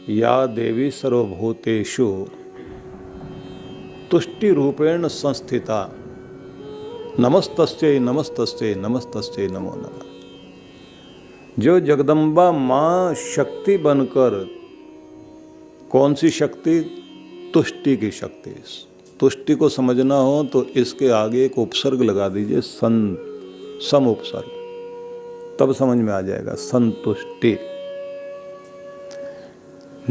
या देवी सर्वभूतेषु तुष्टि रूपेण संस्थिता नमस्तस्यै नमस्तस्यै नमस्तस्यै नमो नमः। जो जगदम्बा माँ शक्ति बनकर, कौन सी शक्ति? तुष्टि की शक्ति। तुष्टि को समझना हो तो इसके आगे एक उपसर्ग लगा दीजिए, सम उपसर्ग, तब समझ में आ जाएगा। संतुष्टि।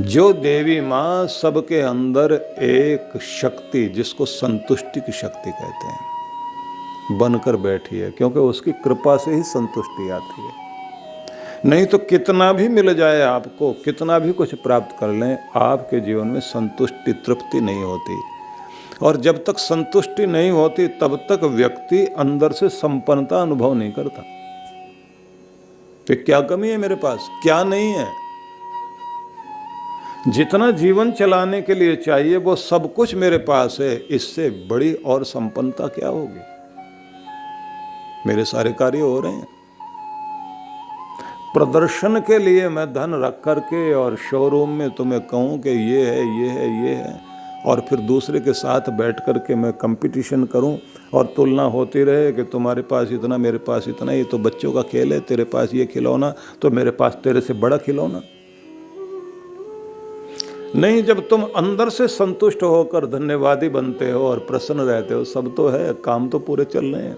जो देवी माँ सबके अंदर एक शक्ति, जिसको संतुष्टि की शक्ति कहते हैं, बनकर बैठी है, क्योंकि उसकी कृपा से ही संतुष्टि आती है। नहीं तो कितना भी मिल जाए आपको, कितना भी कुछ प्राप्त कर लें, आपके जीवन में संतुष्टि, तृप्ति नहीं होती। और जब तक संतुष्टि नहीं होती तब तक व्यक्ति अंदर से संपन्नता अनुभव नहीं करता। तो क्या कमी है मेरे पास, क्या नहीं है? जितना जीवन चलाने के लिए चाहिए वो सब कुछ मेरे पास है, इससे बड़ी और संपन्नता क्या होगी? मेरे सारे कार्य हो रहे हैं। प्रदर्शन के लिए मैं धन रख करके और शोरूम में तुम्हें कहूं कि ये है, ये है, ये है, और फिर दूसरे के साथ बैठ करके मैं कंपटीशन करूं और तुलना होती रहे कि तुम्हारे पास इतना, मेरे पास इतना, ये तो बच्चों का खेल है, तेरे पास ये खिलौना तो मेरे पास तेरे से बड़ा खिलौना। नहीं, जब तुम अंदर से संतुष्ट होकर धन्यवादी बनते हो और प्रसन्न रहते हो, सब तो है, काम तो पूरे चल रहे हैं।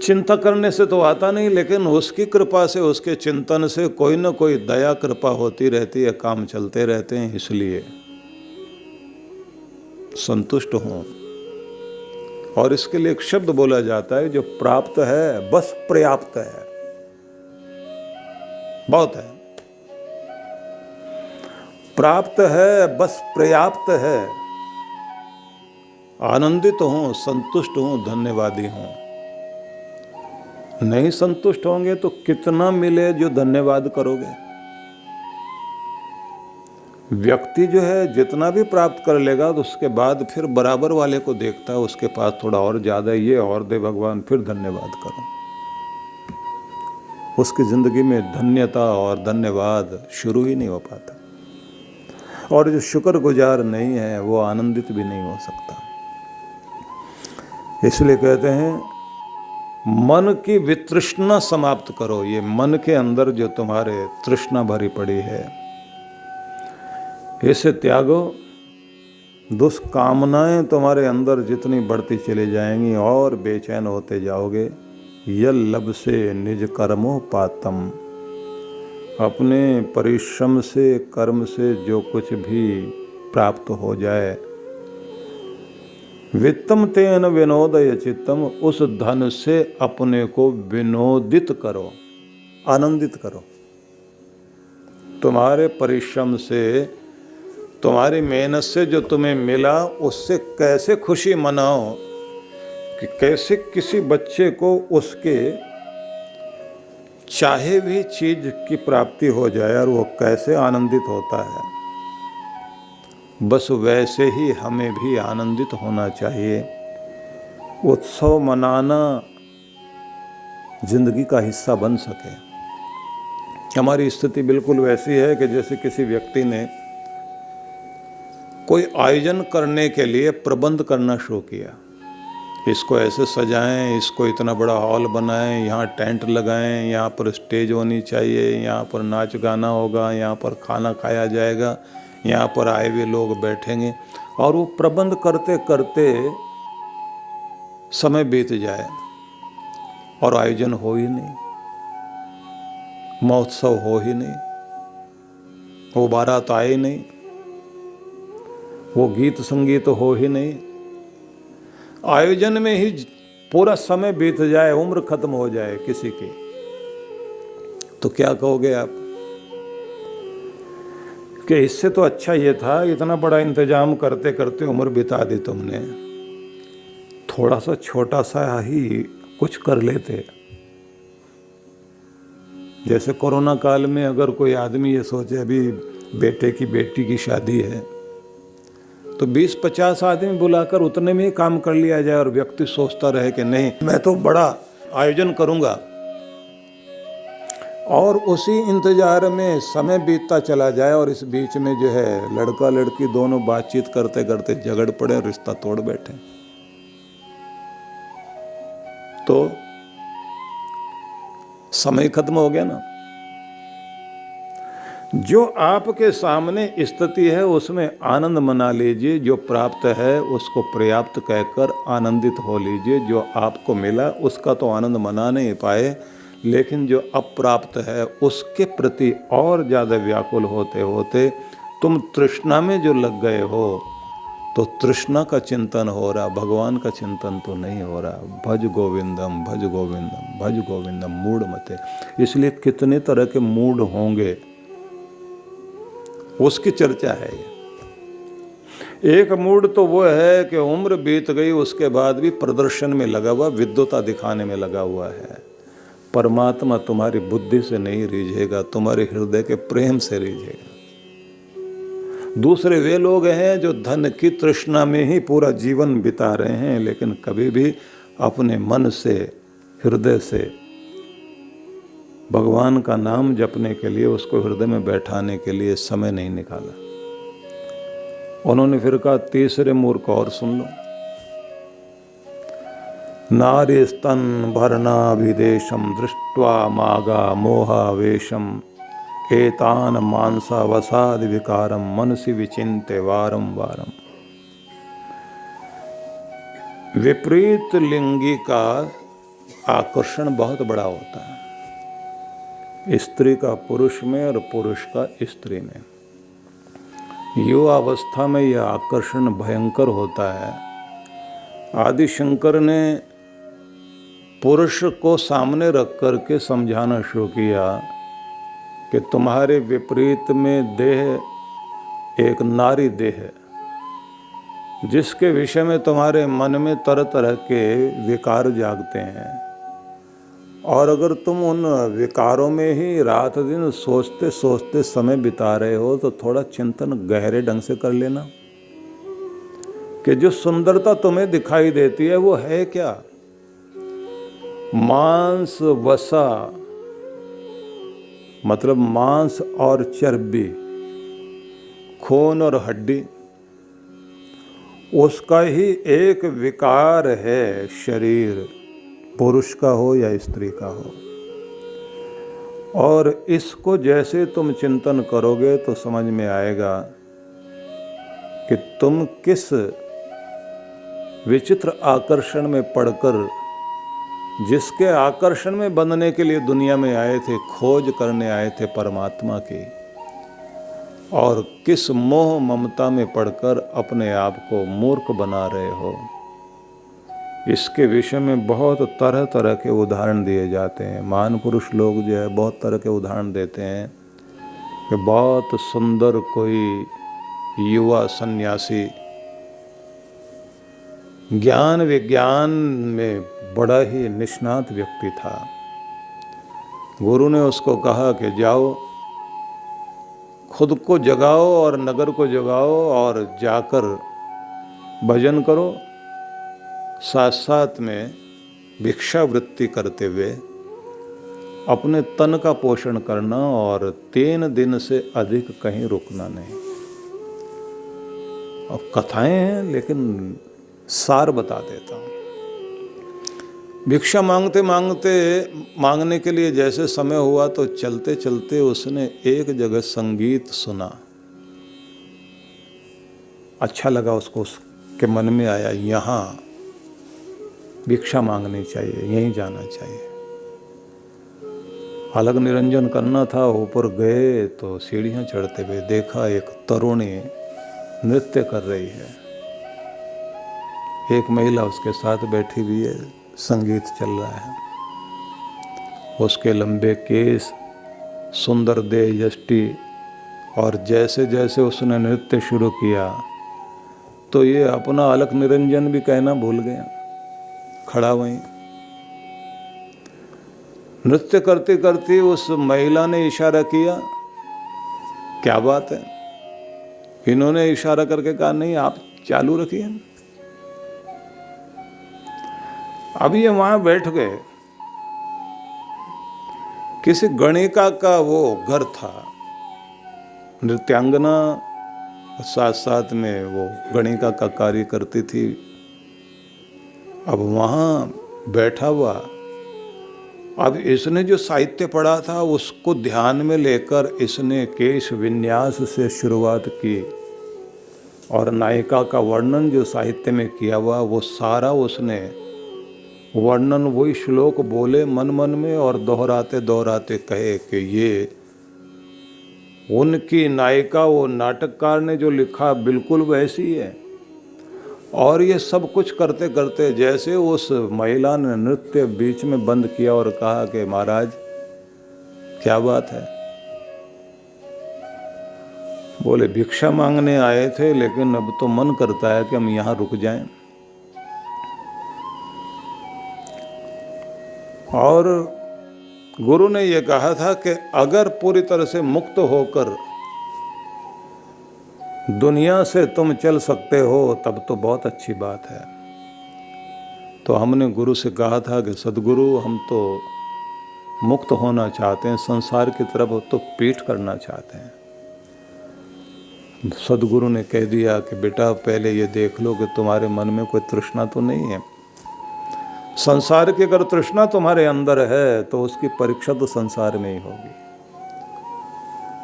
चिंता करने से तो आता नहीं, लेकिन उसकी कृपा से, उसके चिंतन से कोई ना कोई दया कृपा होती रहती है, काम चलते रहते हैं। इसलिए संतुष्ट हूं। और इसके लिए एक शब्द बोला जाता है, जो प्राप्त है बस पर्याप्त है, बहुत है। प्राप्त है बस पर्याप्त है। आनंदित हूं, संतुष्ट हूं, धन्यवादी हूं। नहीं संतुष्ट होंगे तो कितना मिले जो धन्यवाद करोगे? व्यक्ति जो है जितना भी प्राप्त कर लेगा तो उसके बाद फिर बराबर वाले को देखता है, उसके पास थोड़ा और ज्यादा, ये और दे भगवान, फिर धन्यवाद करो। उसकी जिंदगी में धन्यता और धन्यवाद शुरू ही नहीं हो पाता। और जो शुक्रगुजार नहीं है वो आनंदित भी नहीं हो सकता। इसलिए कहते हैं मन की वितृष्णा समाप्त करो। ये मन के अंदर जो तुम्हारे तृष्णा भरी पड़ी है, इसे त्यागो। दुष्कामनाएं तुम्हारे अंदर जितनी बढ़ती चली जाएंगी और बेचैन होते जाओगे। यल लब से निज कर्मो पातम। अपने परिश्रम से, कर्म से जो कुछ भी प्राप्त हो जाए, वित्तम तेन विनोदय चित्तम, उस धन से अपने को विनोदित करो, आनंदित करो। तुम्हारे परिश्रम से, तुम्हारी मेहनत से जो तुम्हें मिला, उससे कैसे खुशी मनाओ कि कैसे किसी बच्चे को उसके चाहे भी चीज की प्राप्ति हो जाए और वो कैसे आनंदित होता है। बस वैसे ही हमें भी आनंदित होना चाहिए। उत्सव मनाना जिंदगी का हिस्सा बन सके। हमारी स्थिति बिल्कुल वैसी है कि जैसे किसी व्यक्ति ने कोई आयोजन करने के लिए प्रबंध करना शुरू किया। इसको ऐसे सजाएं, इसको इतना बड़ा हॉल बनाएं, यहाँ टेंट लगाएं, यहाँ पर स्टेज होनी चाहिए, यहाँ पर नाच गाना होगा, यहाँ पर खाना खाया जाएगा, यहाँ पर आए हुए लोग बैठेंगे। और वो प्रबंध करते करते समय बीत जाए और आयोजन हो ही नहीं, महोत्सव हो ही नहीं, वो बारात आए ही नहीं, वो गीत संगीत हो ही नहीं। आयोजन में ही पूरा समय बीत जाए, उम्र खत्म हो जाए किसी की, तो क्या कहोगे आप कि इससे तो अच्छा ये था, इतना बड़ा इंतजाम करते करते उम्र बिता दी तुमने, थोड़ा सा छोटा सा ही कुछ कर लेते। जैसे कोरोना काल में अगर कोई आदमी ये सोचे अभी बेटे की बेटी की शादी है, तो 20-50 आदमी बुलाकर उतने में ही काम कर लिया जाए और व्यक्ति सोचता रहे कि नहीं मैं तो बड़ा आयोजन करूंगा। और उसी इंतजार में समय बीतता चला जाए और इस बीच में जो है लड़का लड़की दोनों बातचीत करते करते झगड़ पड़े, रिश्ता तोड़ बैठे, तो समय खत्म हो गया ना। जो आपके सामने स्थिति है उसमें आनंद मना लीजिए, जो प्राप्त है उसको पर्याप्त कहकर आनंदित हो लीजिए। जो आपको मिला उसका तो आनंद मना नहीं पाए, लेकिन जो अप्राप्त है उसके प्रति और ज़्यादा व्याकुल होते होते तुम तृष्णा में जो लग गए हो, तो तृष्णा का चिंतन हो रहा, भगवान का चिंतन तो नहीं हो रहा। भज गोविंदम भज गोविंदम भज गोविंदम मूढ़ मते। इसलिए कितने तरह के मूड होंगे उसकी चर्चा है ये। एक मूड तो वो है कि उम्र बीत गई उसके बाद भी प्रदर्शन में लगा हुआ, विद्वता दिखाने में लगा हुआ है। परमात्मा तुम्हारी बुद्धि से नहीं रीझेगा, तुम्हारे हृदय के प्रेम से रीझेगा। दूसरे वे लोग हैं जो धन की तृष्णा में ही पूरा जीवन बिता रहे हैं, लेकिन कभी भी अपने मन से, हृदय से भगवान का नाम जपने के लिए, उसको हृदय में बैठाने के लिए समय नहीं निकाला। उन्होंने फिर कहा तीसरे मूर्ख और सुन लो। नारी स्तन भरनाभिदेशम दृष्ट्वा मागा मोहावेशम एतान मानसा वसाद विकारम मनसि विचिन्ते वारम वारम। विपरीत लिंगी का आकर्षण बहुत बड़ा होता है, स्त्री का पुरुष में और पुरुष का स्त्री में। युवावस्था में यह आकर्षण भयंकर होता है। आदि शंकर ने पुरुष को सामने रख कर के समझाना शुरू किया कि तुम्हारे विपरीत में देह एक नारी देह है, जिसके विषय में तुम्हारे मन में तरह तरह के विकार जागते हैं, और अगर तुम उन विकारों में ही रात दिन सोचते सोचते समय बिता रहे हो, तो थोड़ा चिंतन गहरे ढंग से कर लेना कि जो सुंदरता तुम्हें दिखाई देती है वो है क्या। मांस वसा मतलब मांस और चर्बी, खून और हड्डी, उसका ही एक विकार है शरीर, पुरुष का हो या स्त्री का हो। और इसको जैसे तुम चिंतन करोगे तो समझ में आएगा कि तुम किस विचित्र आकर्षण में पड़कर, जिसके आकर्षण में बंधने के लिए दुनिया में आए थे, खोज करने आए थे परमात्मा की, और किस मोह ममता में पड़कर अपने आप को मूर्ख बना रहे हो। इसके विषय में बहुत तरह तरह के उदाहरण दिए जाते हैं। महान पुरुष लोग जो है बहुत तरह के उदाहरण देते हैं कि बहुत सुंदर कोई युवा सन्यासी ज्ञान विज्ञान में बड़ा ही निष्णात व्यक्ति था। गुरु ने उसको कहा कि जाओ खुद को जगाओ और नगर को जगाओ और जाकर भजन करो, साथ साथ में भिक्षावृत्ति करते हुए अपने तन का पोषण करना, और 3 दिन से अधिक कहीं रुकना नहीं। अब कथाएं हैं लेकिन सार बता देता हूँ। भिक्षा मांगते मांगते मांगने के लिए जैसे समय हुआ तो चलते चलते उसने एक जगह संगीत सुना। अच्छा लगा उसको, उसके मन में आया यहाँ भिक्षा मांगनी चाहिए, यहीं जाना चाहिए। अलग निरंजन करना था। ऊपर गए तो सीढ़ियाँ चढ़ते हुए देखा एक तरुणी नृत्य कर रही है, एक महिला उसके साथ बैठी हुई है, संगीत चल रहा है। उसके लंबे केस, सुंदर देह यष्टि, और जैसे जैसे उसने नृत्य शुरू किया तो ये अपना अलख निरंजन भी कहना भूल गया, खड़ा वहीं। नृत्य करते करते उस महिला ने इशारा किया, क्या बात है? इन्होंने इशारा करके कहा नहीं आप चालू रखिए। अब ये वहां बैठ गए। किसी गणिका का वो घर था, नृत्यांगना साथ साथ में वो गणिका का कार्य करती थी। अब वहाँ बैठा हुआ, अब इसने जो साहित्य पढ़ा था उसको ध्यान में लेकर इसने केश विन्यास से शुरुआत की और नायिका का वर्णन जो साहित्य में किया हुआ वो सारा उसने वर्णन वही श्लोक बोले मन मन में और दोहराते दोहराते कहे कि ये उनकी नायिका वो नाटककार ने जो लिखा बिल्कुल वैसी है। और ये सब कुछ करते करते जैसे उस महिला ने नृत्य बीच में बंद किया और कहा कि महाराज क्या बात है। बोले भिक्षा मांगने आए थे लेकिन अब तो मन करता है कि हम यहाँ रुक जाएं। और गुरु ने ये कहा था कि अगर पूरी तरह से मुक्त होकर दुनिया से तुम चल सकते हो तब तो बहुत अच्छी बात है। तो हमने गुरु से कहा था कि सदगुरु हम तो मुक्त होना चाहते हैं, संसार की तरफ तो पीठ करना चाहते हैं। सदगुरु ने कह दिया कि बेटा पहले ये देख लो कि तुम्हारे मन में कोई तृष्णा तो नहीं है। संसार की अगर तृष्णा तुम्हारे अंदर है तो उसकी परीक्षा तो संसार में ही होगी,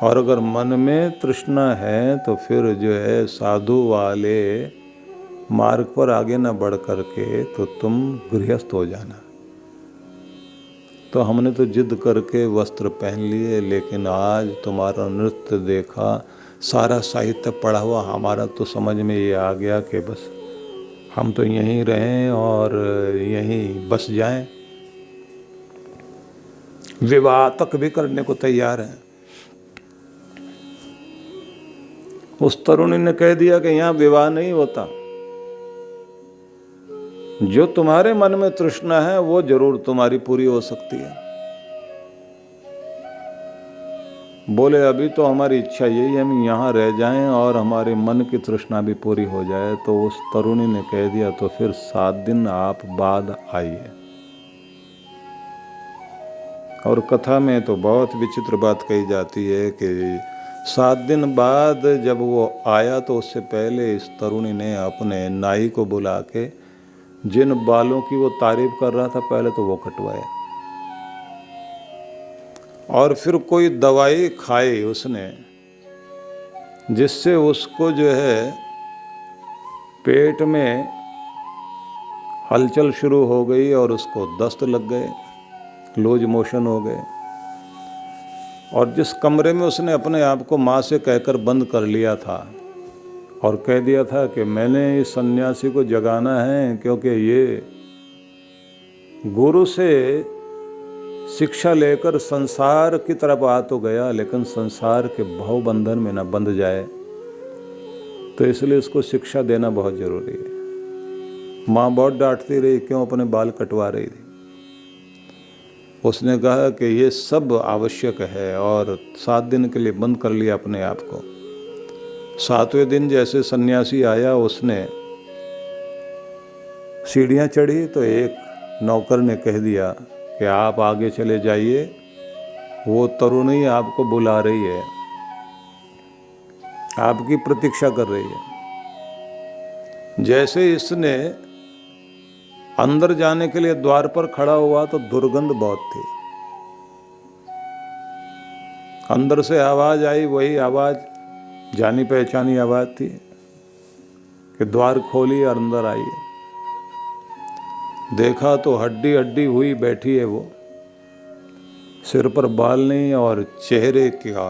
और अगर मन में तृष्णा है तो फिर जो है साधु वाले मार्ग पर आगे न बढ़ करके तो तुम गृहस्थ हो जाना। तो हमने तो जिद करके वस्त्र पहन लिए, लेकिन आज तुम्हारा नृत्य देखा, सारा साहित्य पढ़ा हुआ, हमारा तो समझ में ये आ गया कि बस हम तो यहीं रहें और यहीं बस जाएं। विवाह तक भी करने को तैयार हैं। उस तरुणी ने कह दिया कि यहाँ विवाह नहीं होता, जो तुम्हारे मन में तृष्णा है वो जरूर तुम्हारी पूरी हो सकती है। बोले अभी तो हमारी इच्छा यही है हम यहाँ रह जाएं और हमारे मन की तृष्णा भी पूरी हो जाए। तो उस तरुणी ने कह दिया तो फिर 7 दिन आप बाद आइए। और कथा में तो बहुत विचित्र बात कही जाती है कि 7 दिन बाद जब वो आया तो उससे पहले इस तरुणी ने अपने नाई को बुला के जिन बालों की वो तारीफ कर रहा था पहले तो वो कटवाए, और फिर कोई दवाई खाई उसने जिससे उसको जो है पेट में हलचल शुरू हो गई और उसको दस्त लग गए, लूज मोशन हो गए। और जिस कमरे में उसने अपने आप को माँ से कहकर बंद कर लिया था और कह दिया था कि मैंने इस सन्यासी को जगाना है क्योंकि ये गुरु से शिक्षा लेकर संसार की तरफ आ तो गया लेकिन संसार के भव बंधन में न बंध जाए, तो इसलिए इसको शिक्षा देना बहुत जरूरी है। माँ बहुत डांटती रही, क्यों अपने बाल कटवा रही थी। उसने कहा कि ये सब आवश्यक है और 7 दिन के लिए बंद कर लिया अपने आप को। 7वें दिन जैसे सन्यासी आया, उसने सीढ़ियाँ चढ़ी तो एक नौकर ने कह दिया कि आप आगे चले जाइए, वो तरुणी आपको बुला रही है, आपकी प्रतीक्षा कर रही है। जैसे इसने अंदर जाने के लिए द्वार पर खड़ा हुआ तो दुर्गंध बहुत थी। अंदर से आवाज आई, वही आवाज जानी पहचानी आवाज थी कि द्वार खोलिए और अंदर आइए। देखा तो हड्डी हड्डी हुई बैठी है वो, सिर पर बाल नहीं और चेहरे का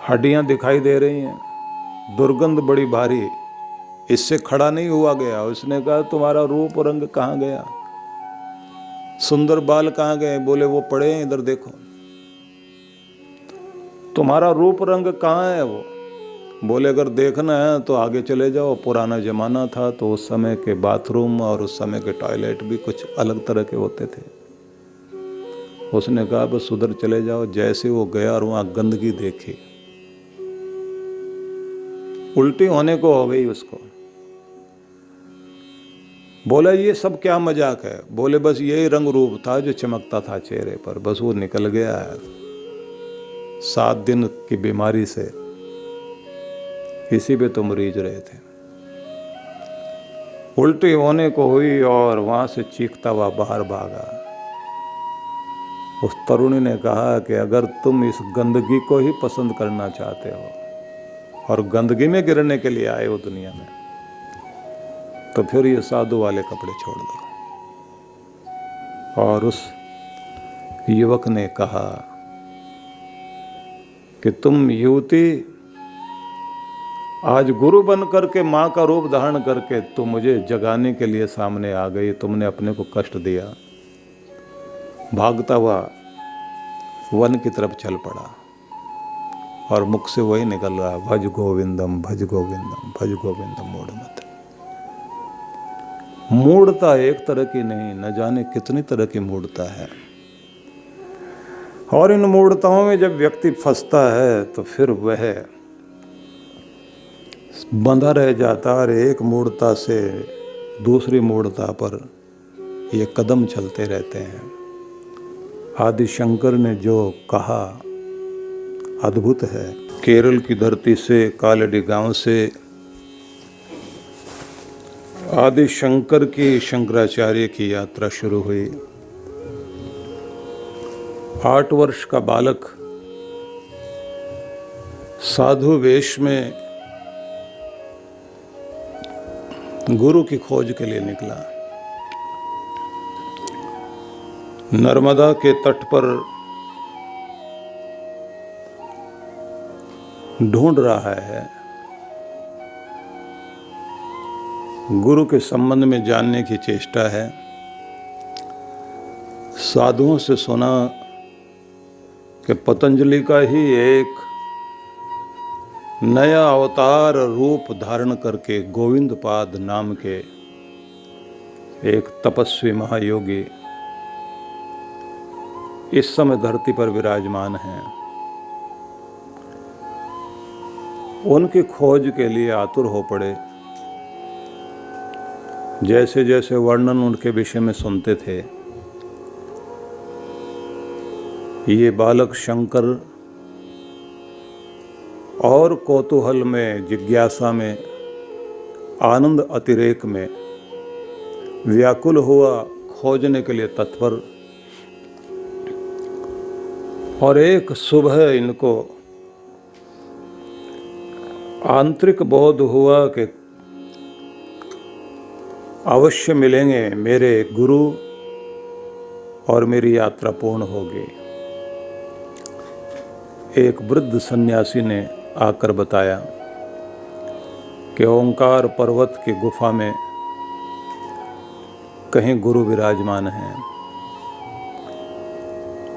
हड्डियां दिखाई दे रही हैं, दुर्गंध बड़ी भारी, इससे खड़ा नहीं हुआ गया। उसने कहा तुम्हारा रूप रंग कहाँ गया, सुंदर बाल कहाँ गए। बोले वो पड़े हैं इधर देखो। तुम्हारा रूप रंग कहाँ है वो। बोले अगर देखना है तो आगे चले जाओ, पुराना जमाना था तो उस समय के बाथरूम और उस समय के टॉयलेट भी कुछ अलग तरह के होते थे। उसने कहा बस उधर चले जाओ। जैसे वो गया और वहाँ गंदगी देखी, उल्टी होने को हो गई उसको। बोला ये सब क्या मजाक है? बोले बस यही रंग रूप था जो चमकता था चेहरे पर, बस वो निकल गया है 7 दिन की बीमारी से, इसी पे तो मरीज रहे थे। उल्टी होने को हुई और वहां से चीखता हुआ बाहर भागा। उस तरुणी ने कहा कि अगर तुम इस गंदगी को ही पसंद करना चाहते हो और गंदगी में गिरने के लिए आए हो दुनिया में, तो फिर ये साधु वाले कपड़े छोड़ दो। और उस युवक ने कहा कि तुम युवती आज गुरु बन करके, माँ का रूप धारण करके तुम मुझे जगाने के लिए सामने आ गई, तुमने अपने को कष्ट दिया। भागता हुआ वन की तरफ चल पड़ा और मुख से वही निकल रहा, भज गोविंदम भज गोविंदम भज गोविंदम मूढ़ मत। मूढ़ता एक तरह की नहीं, न जाने कितनी तरह की मूढ़ता है। और इन मूढ़ताओं में जब व्यक्ति फंसता है तो फिर वह बंधा रह जाता, और एक मूढ़ता से दूसरी मूढ़ता पर ये कदम चलते रहते हैं। आदि शंकर ने जो कहा अद्भुत है। केरल की धरती से, कालड़ी गांव से आदि शंकर की, शंकराचार्य की यात्रा शुरू हुई। 8 वर्ष का बालक साधु वेश में गुरु की खोज के लिए निकला। नर्मदा के तट पर ढूंढ रहा है, गुरु के संबंध में जानने की चेष्टा है। साधुओं से सुना कि पतंजलि का ही एक नया अवतार रूप धारण करके गोविंद पाद नाम के एक तपस्वी महायोगी इस समय धरती पर विराजमान हैं। उनकी खोज के लिए आतुर हो पड़े। जैसे जैसे वर्णन उनके विषय में सुनते थे, ये बालक शंकर और कौतूहल में, जिज्ञासा में, आनंद अतिरेक में व्याकुल हुआ, खोजने के लिए तत्पर। और एक सुबह इनको आंतरिक बोध हुआ कि अवश्य मिलेंगे मेरे गुरु और मेरी यात्रा पूर्ण होगी। एक वृद्ध सन्यासी ने आकर बताया कि ओंकार पर्वत की गुफा में कहीं गुरु विराजमान हैं,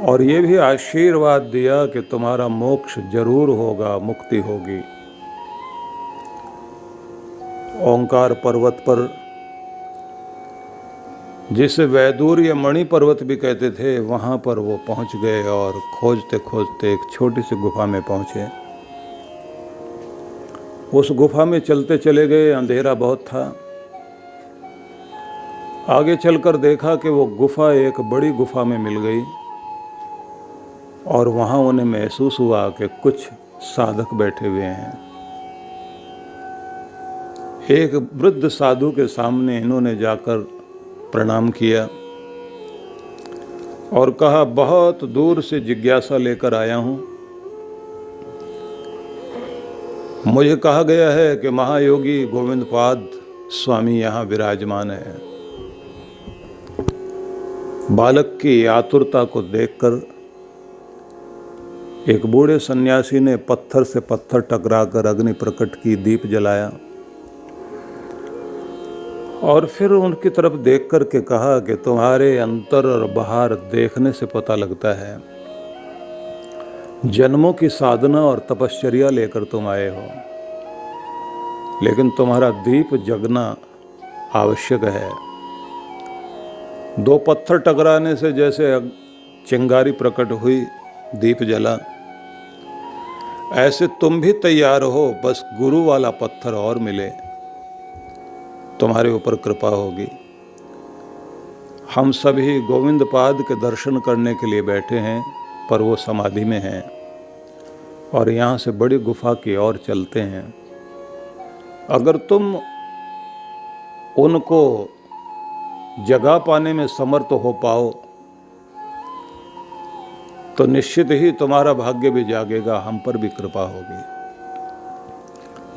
और ये भी आशीर्वाद दिया कि तुम्हारा मोक्ष जरूर होगा, मुक्ति होगी। ओंकार पर्वत पर, जिसे वैदूर्य मणि पर्वत भी कहते थे, वहाँ पर वो पहुँच गए और खोजते खोजते एक छोटी सी गुफा में पहुँचे। उस गुफा में चलते चले गए। अंधेरा बहुत था। आगे चलकर देखा कि वो गुफा एक बड़ी गुफा में मिल गई, और वहाँ उन्हें महसूस हुआ कि कुछ साधक बैठे हुए हैं। एक वृद्ध साधु के सामने इन्होंने जाकर प्रणाम किया और कहा, बहुत दूर से जिज्ञासा लेकर आया हूँ। मुझे कहा गया है कि महायोगी गोविंद पाद स्वामी यहाँ विराजमान है। बालक की आतुरता को देखकर एक बूढ़े सन्यासी ने पत्थर से पत्थर टकराकर अग्नि प्रकट की, दीप जलाया, और फिर उनकी तरफ देख कर के कहा कि तुम्हारे अंतर और बाहर देखने से पता लगता है जन्मों की साधना और तपश्चर्या लेकर तुम आए हो, लेकिन तुम्हारा दीप जगना आवश्यक है। 2 पत्थर टकराने से जैसे चिंगारी प्रकट हुई, दीप जला, ऐसे तुम भी तैयार हो, बस गुरु वाला पत्थर और मिले, तुम्हारे ऊपर कृपा होगी। हम सभी गोविंद पाद के दर्शन करने के लिए बैठे हैं, पर वो समाधि में हैं और यहाँ से बड़ी गुफा की ओर चलते हैं। अगर तुम उनको जगा पाने में समर्थ हो पाओ तो निश्चित ही तुम्हारा भाग्य भी जागेगा, हम पर भी कृपा होगी।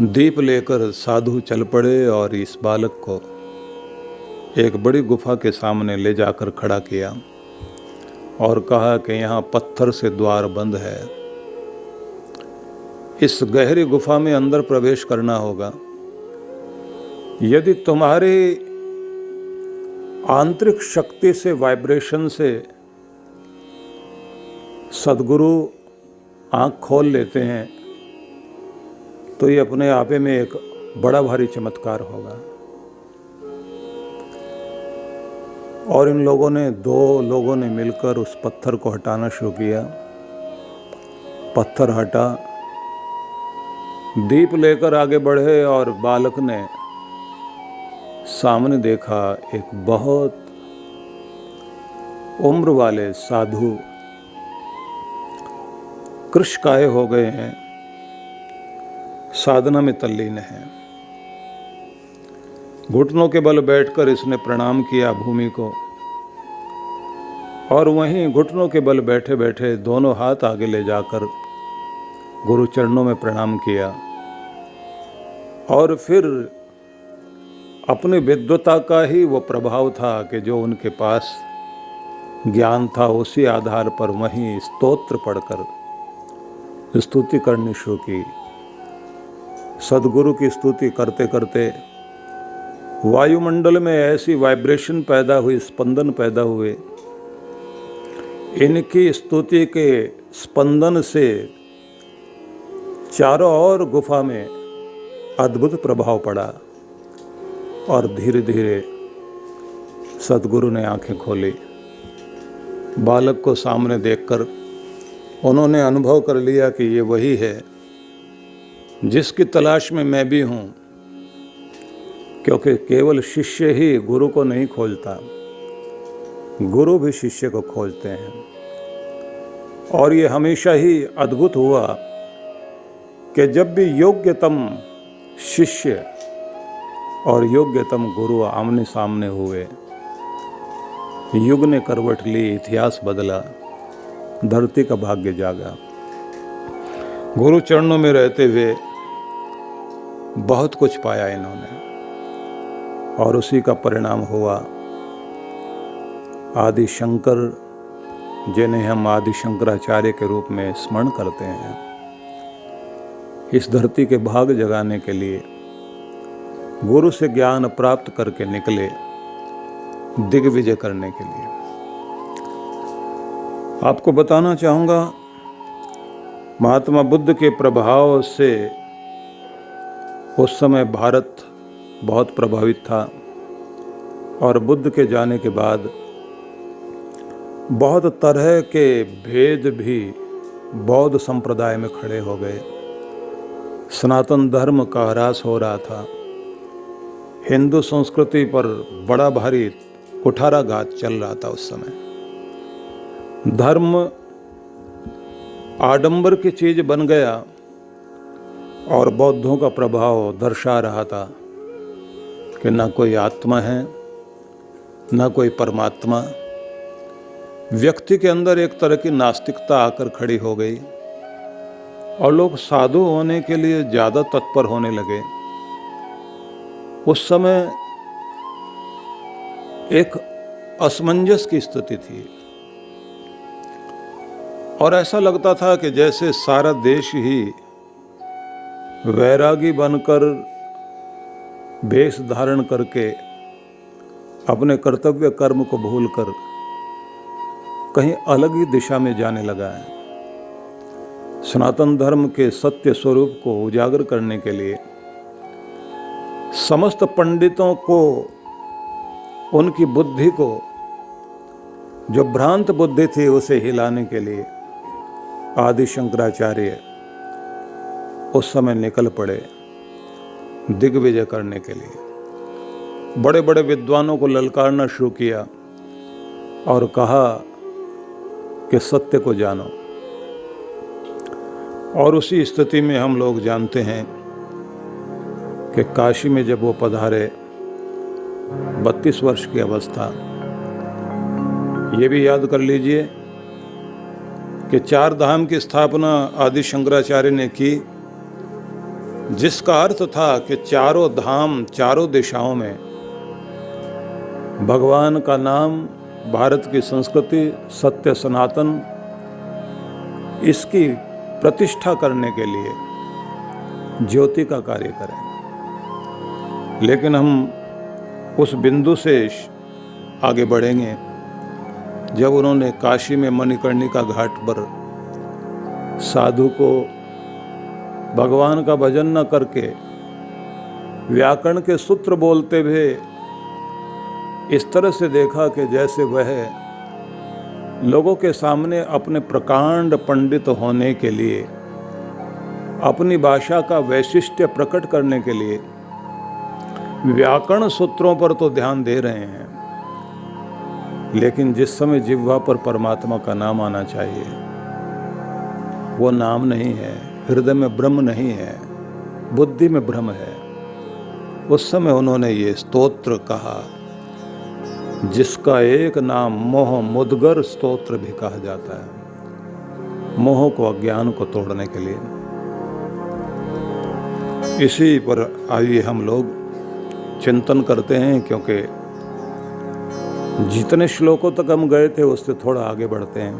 दीप लेकर साधु चल पड़े और इस बालक को एक बड़ी गुफा के सामने ले जाकर खड़ा किया और कहा कि यहाँ पत्थर से द्वार बंद है, इस गहरी गुफा में अंदर प्रवेश करना होगा। यदि तुम्हारी आंतरिक शक्ति से, वाइब्रेशन से सद्गुरु आँख खोल लेते हैं तो ये अपने आप में एक बड़ा भारी चमत्कार होगा। और इन लोगों ने, 2 लोगों ने मिलकर उस पत्थर को हटाना शुरू किया। पत्थर हटा, दीप लेकर आगे बढ़े और बालक ने सामने देखा एक बहुत उम्र वाले साधु कृशकाय हो गए हैं, साधना में तल्लीन हैं। घुटनों के बल बैठकर इसने प्रणाम किया भूमि को और वहीं घुटनों के बल बैठे बैठे दोनों हाथ आगे ले जाकर गुरु चरणों में प्रणाम किया और फिर अपनी विद्वता का ही वो प्रभाव था कि जो उनके पास ज्ञान था उसी आधार पर वहीं स्तोत्र पढ़कर स्तुति करनी शुरू की। सद्गुरु की स्तुति करते करते वायुमंडल में ऐसी वाइब्रेशन पैदा हुई, स्पंदन पैदा हुए। इनकी स्तुति के स्पंदन से चारों ओर गुफा में अद्भुत प्रभाव पड़ा और धीरे धीरे सद्गुरु ने आंखें खोली। बालक को सामने देखकर उन्होंने अनुभव कर लिया कि ये वही है जिसकी तलाश में मैं भी हूँ, क्योंकि केवल शिष्य ही गुरु को नहीं खोजता, गुरु भी शिष्य को खोजते हैं। और ये हमेशा ही अद्भुत हुआ कि जब भी योग्यतम शिष्य और योग्यतम गुरु आमने सामने हुए, युग ने करवट ली, इतिहास बदला, धरती का भाग्य जागा। गुरु चरणों में रहते हुए बहुत कुछ पाया इन्होंने और उसी का परिणाम हुआ आदि शंकर, जिन्हें हम आदि शंकराचार्य के रूप में स्मरण करते हैं। इस धरती के भाग जगाने के लिए गुरु से ज्ञान प्राप्त करके निकले दिग्विजय करने के लिए। आपको बताना चाहूँगा, महात्मा बुद्ध के प्रभाव से उस समय भारत बहुत प्रभावित था और बुद्ध के जाने के बाद बहुत तरह के भेद भी बौद्ध संप्रदाय में खड़े हो गए। सनातन धर्म का ह्रास हो रहा था, हिंदू संस्कृति पर बड़ा भारी कुठाराघात चल रहा था उस समय। धर्म आडंबर की चीज बन गया और बौद्धों का प्रभाव दर्शा रहा था कि न कोई आत्मा है न कोई परमात्मा। व्यक्ति के अंदर एक तरह की नास्तिकता आकर खड़ी हो गई और लोग साधु होने के लिए ज़्यादा तत्पर होने लगे। उस समय एक असमंजस की स्थिति थी और ऐसा लगता था कि जैसे सारा देश ही वैरागी बनकर वेश धारण करके अपने कर्तव्य कर्म को भूलकर कहीं अलग ही दिशा में जाने लगा है। सनातन धर्म के सत्य स्वरूप को उजागर करने के लिए समस्त पंडितों को, उनकी बुद्धि को, जो भ्रांत बुद्धि थी उसे हिलाने के लिए आदि शंकराचार्य उस समय निकल पड़े दिग्विजय करने के लिए। बड़े बड़े विद्वानों को ललकारना शुरू किया और कहा कि सत्य को जानो। और उसी स्थिति में हम लोग जानते हैं कि काशी में जब वो पधारे 32 वर्ष की अवस्था, ये भी याद कर लीजिए कि 4 धाम की स्थापना आदि शंकराचार्य ने की, जिसका अर्थ था कि चारों धाम, चारों दिशाओं में भगवान का नाम, भारत की संस्कृति, सत्य सनातन, इसकी प्रतिष्ठा करने के लिए ज्योति का कार्य करें। लेकिन हम उस बिंदु से आगे बढ़ेंगे जब उन्होंने काशी में मणिकर्णिका घाट पर साधु को भगवान का भजन न करके व्याकरण के सूत्र बोलते हुए इस तरह से देखा कि जैसे वह लोगों के सामने अपने प्रकांड पंडित होने के लिए, अपनी भाषा का वैशिष्ट्य प्रकट करने के लिए व्याकरण सूत्रों पर तो ध्यान दे रहे हैं, लेकिन जिस समय जिह्वा पर परमात्मा का नाम आना चाहिए वो नाम नहीं है, हृदय में ब्रह्म नहीं है, बुद्धि में ब्रह्म है, उस समय उन्होंने ये स्तोत्र कहा, जिसका एक नाम मोह मुद्गर स्तोत्र भी कहा जाता है, मोह को, अज्ञान को तोड़ने के लिए। इसी पर आइए हम लोग चिंतन करते हैं, क्योंकि जितने श्लोकों तक हम गए थे उससे थोड़ा आगे बढ़ते हैं।